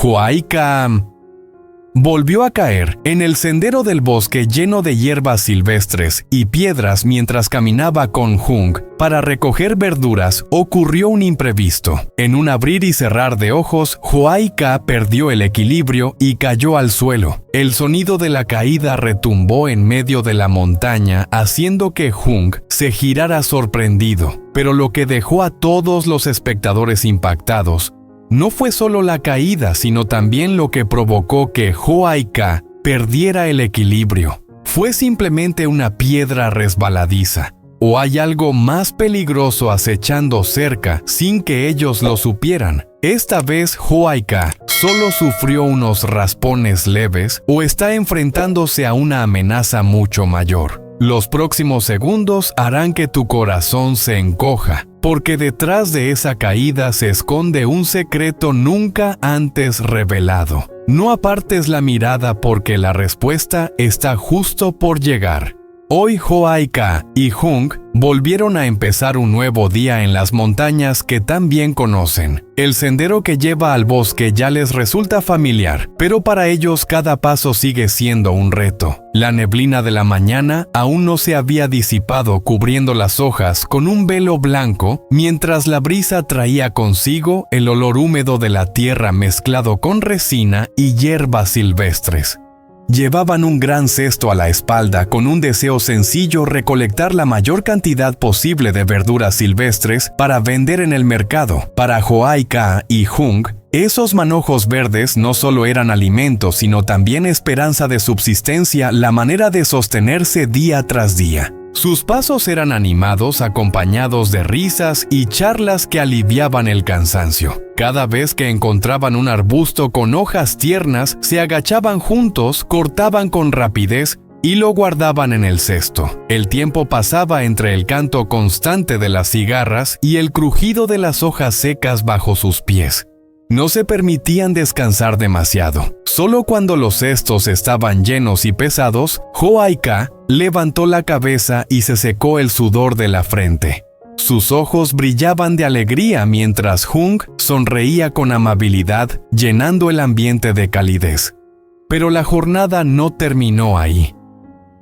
Huayca volvió a caer en el sendero del bosque lleno de hierbas silvestres y piedras mientras caminaba con Hung para recoger verduras. Ocurrió un imprevisto. En un abrir y cerrar de ojos, Huayca perdió el equilibrio y cayó al suelo. El sonido de la caída retumbó en medio de la montaña, haciendo que Hung se girara sorprendido. Pero lo que dejó a todos los espectadores impactados no fue solo la caída, sino también lo que provocó que Huayca perdiera el equilibrio. ¿Fue simplemente una piedra resbaladiza? ¿O hay algo más peligroso acechando cerca sin que ellos lo supieran? Esta vez Huayca solo sufrió unos raspones leves o está enfrentándose a una amenaza mucho mayor. Los próximos segundos harán que tu corazón se encoja, porque detrás de esa caída se esconde un secreto nunca antes revelado. No apartes la mirada porque la respuesta está justo por llegar. Hoy Huayca y Hung volvieron a empezar un nuevo día en las montañas que tan bien conocen. El sendero que lleva al bosque ya les resulta familiar, pero para ellos cada paso sigue siendo un reto. La neblina de la mañana aún no se había disipado, cubriendo las hojas con un velo blanco, mientras la brisa traía consigo el olor húmedo de la tierra mezclado con resina y hierbas silvestres. Llevaban un gran cesto a la espalda con un deseo sencillo: recolectar la mayor cantidad posible de verduras silvestres para vender en el mercado. Para Huayca y Hung, esos manojos verdes no solo eran alimento, sino también esperanza de subsistencia, la manera de sostenerse día tras día. Sus pasos eran animados, acompañados de risas y charlas que aliviaban el cansancio. Cada vez que encontraban un arbusto con hojas tiernas, se agachaban juntos, cortaban con rapidez y lo guardaban en el cesto. El tiempo pasaba entre el canto constante de las cigarras y el crujido de las hojas secas bajo sus pies. No se permitían descansar demasiado. Solo cuando los cestos estaban llenos y pesados, Huayca levantó la cabeza y se secó el sudor de la frente. Sus ojos brillaban de alegría mientras Hung sonreía con amabilidad, llenando el ambiente de calidez. Pero la jornada no terminó ahí.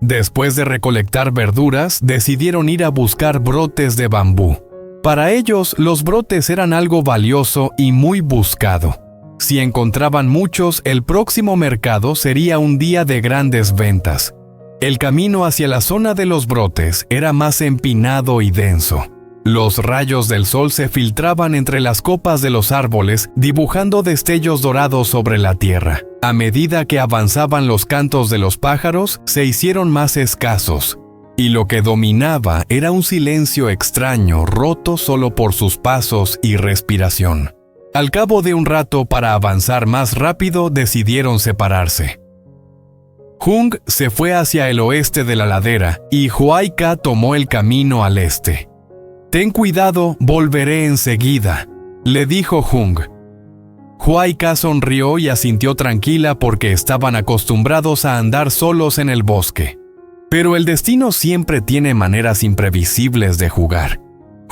Después de recolectar verduras, decidieron ir a buscar brotes de bambú. Para ellos, los brotes eran algo valioso y muy buscado. Si encontraban muchos, el próximo mercado sería un día de grandes ventas. El camino hacia la zona de los brotes era más empinado y denso. Los rayos del sol se filtraban entre las copas de los árboles, dibujando destellos dorados sobre la tierra. A medida que avanzaban, los cantos de los pájaros se hicieron más escasos. Y lo que dominaba era un silencio extraño, roto solo por sus pasos y respiración. Al cabo de un rato, para avanzar más rápido, decidieron separarse. Hung se fue hacia el oeste de la ladera y Huayca tomó el camino al este. «Ten cuidado, volveré enseguida», le dijo Hung. Huayca sonrió y asintió tranquila porque estaban acostumbrados a andar solos en el bosque. Pero el destino siempre tiene maneras imprevisibles de jugar.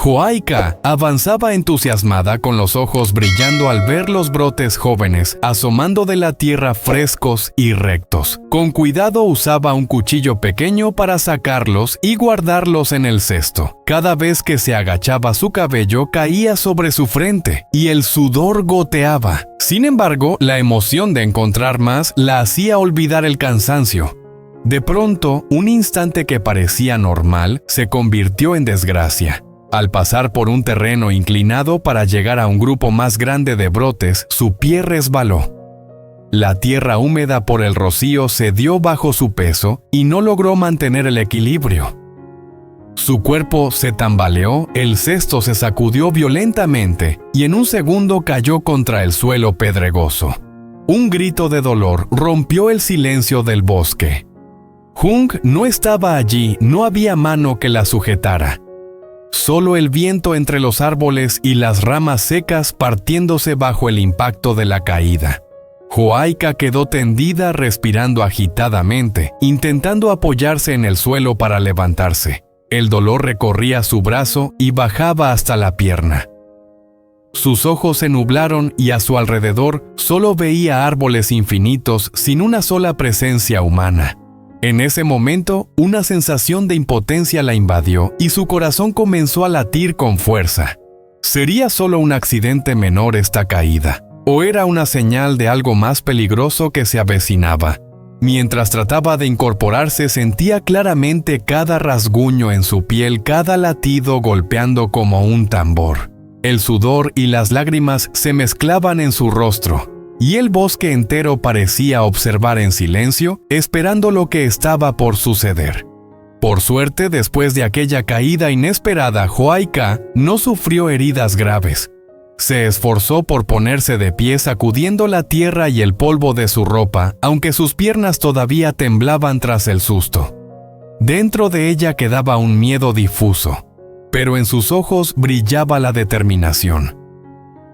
Huayca avanzaba entusiasmada, con los ojos brillando al ver los brotes jóvenes asomando de la tierra, frescos y rectos. Con cuidado usaba un cuchillo pequeño para sacarlos y guardarlos en el cesto. Cada vez que se agachaba, su cabello caía sobre su frente y el sudor goteaba. Sin embargo, la emoción de encontrar más la hacía olvidar el cansancio. De pronto, un instante que parecía normal se convirtió en desgracia. Al pasar por un terreno inclinado para llegar a un grupo más grande de brotes, su pie resbaló. La tierra húmeda por el rocío cedió bajo su peso y no logró mantener el equilibrio. Su cuerpo se tambaleó, el cesto se sacudió violentamente y en un segundo cayó contra el suelo pedregoso. Un grito de dolor rompió el silencio del bosque. Hung no estaba allí, no había mano que la sujetara. Solo el viento entre los árboles y las ramas secas partiéndose bajo el impacto de la caída. Huayca quedó tendida, respirando agitadamente, intentando apoyarse en el suelo para levantarse. El dolor recorría su brazo y bajaba hasta la pierna. Sus ojos se nublaron y a su alrededor solo veía árboles infinitos sin una sola presencia humana. En ese momento, una sensación de impotencia la invadió y su corazón comenzó a latir con fuerza. ¿Sería solo un accidente menor esta caída? ¿O era una señal de algo más peligroso que se avecinaba? Mientras trataba de incorporarse, sentía claramente cada rasguño en su piel, cada latido golpeando como un tambor. El sudor y las lágrimas se mezclaban en su rostro, y el bosque entero parecía observar en silencio, esperando lo que estaba por suceder. Por suerte, después de aquella caída inesperada, Huayca no sufrió heridas graves. Se esforzó por ponerse de pie sacudiendo la tierra y el polvo de su ropa, aunque sus piernas todavía temblaban tras el susto. Dentro de ella quedaba un miedo difuso, pero en sus ojos brillaba la determinación.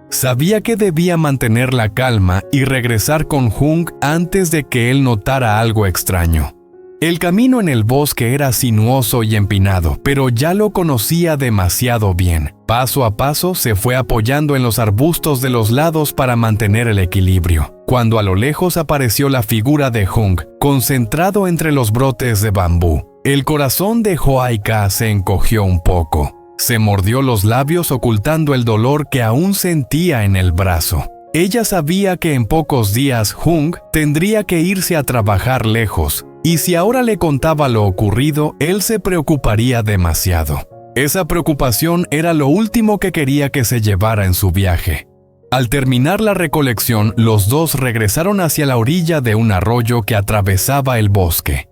Sabía que debía mantener la calma y regresar con Hung antes de que él notara algo extraño. El camino en el bosque era sinuoso y empinado, pero ya lo conocía demasiado bien. Paso a paso se fue apoyando en los arbustos de los lados para mantener el equilibrio, cuando a lo lejos apareció la figura de Hung, concentrado entre los brotes de bambú. El corazón de Huayca se encogió un poco. Se mordió los labios ocultando el dolor que aún sentía en el brazo. Ella sabía que en pocos días Hung tendría que irse a trabajar lejos, y si ahora le contaba lo ocurrido, él se preocuparía demasiado. Esa preocupación era lo último que quería que se llevara en su viaje. Al terminar la recolección, los dos regresaron hacia la orilla de un arroyo que atravesaba el bosque.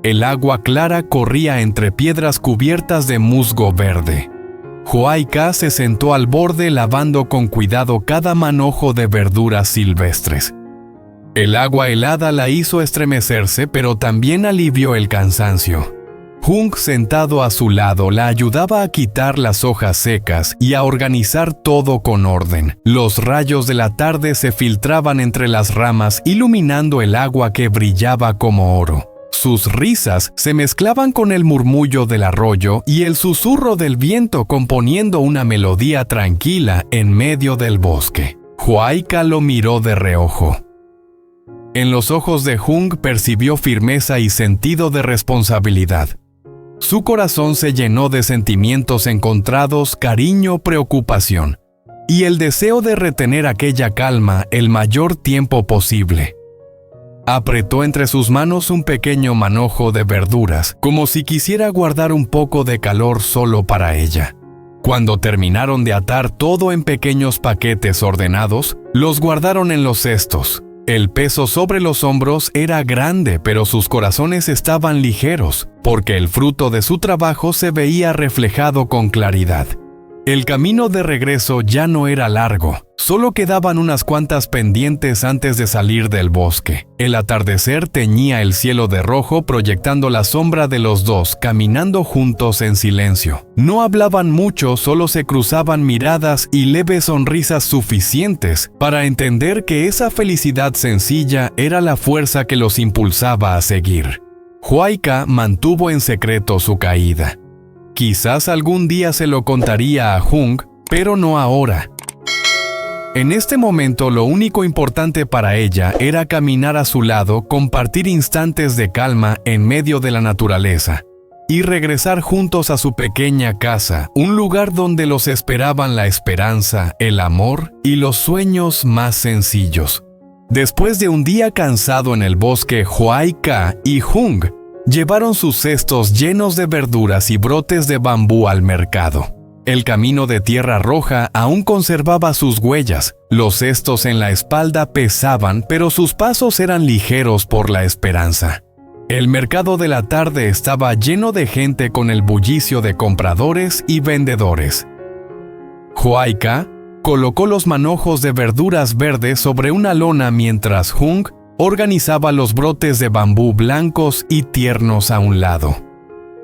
El agua clara corría entre piedras cubiertas de musgo verde. Huayca se sentó al borde lavando con cuidado cada manojo de verduras silvestres. El agua helada la hizo estremecerse, pero también alivió el cansancio. Hung, sentado a su lado, la ayudaba a quitar las hojas secas y a organizar todo con orden. Los rayos de la tarde se filtraban entre las ramas, iluminando el agua que brillaba como oro. Sus risas se mezclaban con el murmullo del arroyo y el susurro del viento, componiendo una melodía tranquila en medio del bosque. Huayca lo miró de reojo. En los ojos de Hung percibió firmeza y sentido de responsabilidad. Su corazón se llenó de sentimientos encontrados, cariño, preocupación, y el deseo de retener aquella calma el mayor tiempo posible. Apretó entre sus manos un pequeño manojo de verduras, como si quisiera guardar un poco de calor solo para ella. Cuando terminaron de atar todo en pequeños paquetes ordenados, los guardaron en los cestos. El peso sobre los hombros era grande, pero sus corazones estaban ligeros, porque el fruto de su trabajo se veía reflejado con claridad. El camino de regreso ya no era largo, solo quedaban unas cuantas pendientes antes de salir del bosque. El atardecer teñía el cielo de rojo, proyectando la sombra de los dos, caminando juntos en silencio. No hablaban mucho, solo se cruzaban miradas y leves sonrisas suficientes para entender que esa felicidad sencilla era la fuerza que los impulsaba a seguir. Huayca mantuvo en secreto su caída. Quizás algún día se lo contaría a Hung, pero no ahora. En este momento lo único importante para ella era caminar a su lado, compartir instantes de calma en medio de la naturaleza y regresar juntos a su pequeña casa, un lugar donde los esperaban la esperanza, el amor y los sueños más sencillos. Después de un día cansado en el bosque, Huayca y Hung llevaron sus cestos llenos de verduras y brotes de bambú al mercado. El camino de tierra roja aún conservaba sus huellas. Los cestos en la espalda pesaban, pero sus pasos eran ligeros por la esperanza. El mercado de la tarde estaba lleno de gente con el bullicio de compradores y vendedores. Huayca colocó los manojos de verduras verdes sobre una lona mientras Hung organizaba los brotes de bambú blancos y tiernos a un lado.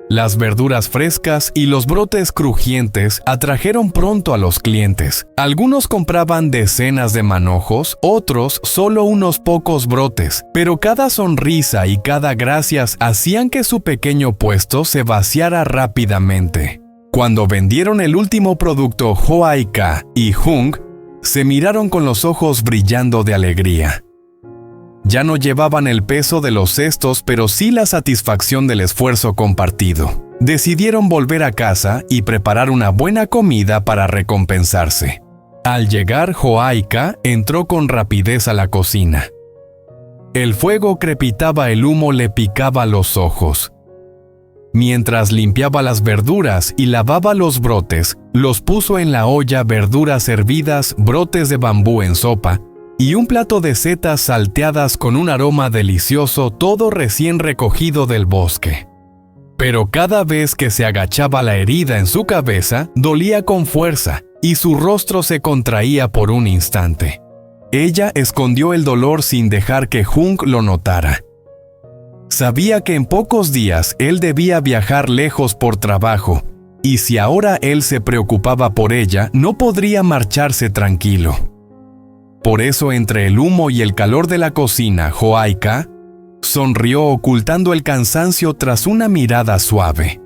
Las verduras frescas y los brotes crujientes atrajeron pronto a los clientes. Algunos compraban decenas de manojos, otros solo unos pocos brotes, pero cada sonrisa y cada gracias hacían que su pequeño puesto se vaciara rápidamente. Cuando vendieron el último producto, Joaika y Hung se miraron con los ojos brillando de alegría. Ya no llevaban el peso de los cestos, pero sí la satisfacción del esfuerzo compartido. Decidieron volver a casa y preparar una buena comida para recompensarse. Al llegar, Joaika entró con rapidez a la cocina. El fuego crepitaba, el humo le picaba los ojos. Mientras limpiaba las verduras y lavaba los brotes, los puso en la olla: verduras hervidas, brotes de bambú en sopa y un plato de setas salteadas con un aroma delicioso, todo recién recogido del bosque. Pero cada vez que se agachaba, la herida en su cabeza dolía con fuerza y su rostro se contraía por un instante. Ella escondió el dolor sin dejar que Hung lo notara. Sabía que en pocos días él debía viajar lejos por trabajo, y si ahora él se preocupaba por ella, no podría marcharse tranquilo. Por eso, entre el humo y el calor de la cocina, Joaika sonrió, ocultando el cansancio tras una mirada suave.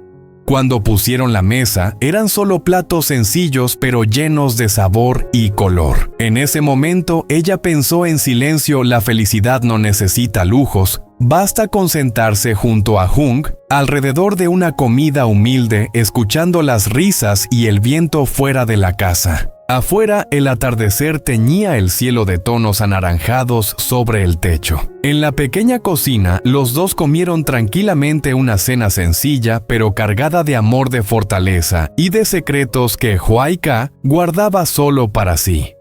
Cuando pusieron la mesa, eran solo platos sencillos pero llenos de sabor y color. En ese momento, ella pensó en silencio: la felicidad no necesita lujos, basta con sentarse junto a Hung, alrededor de una comida humilde, escuchando las risas y el viento fuera de la casa. Afuera, el atardecer teñía el cielo de tonos anaranjados sobre el techo. En la pequeña cocina, los dos comieron tranquilamente una cena sencilla, pero cargada de amor, de fortaleza y de secretos que Joaika guardaba solo para sí.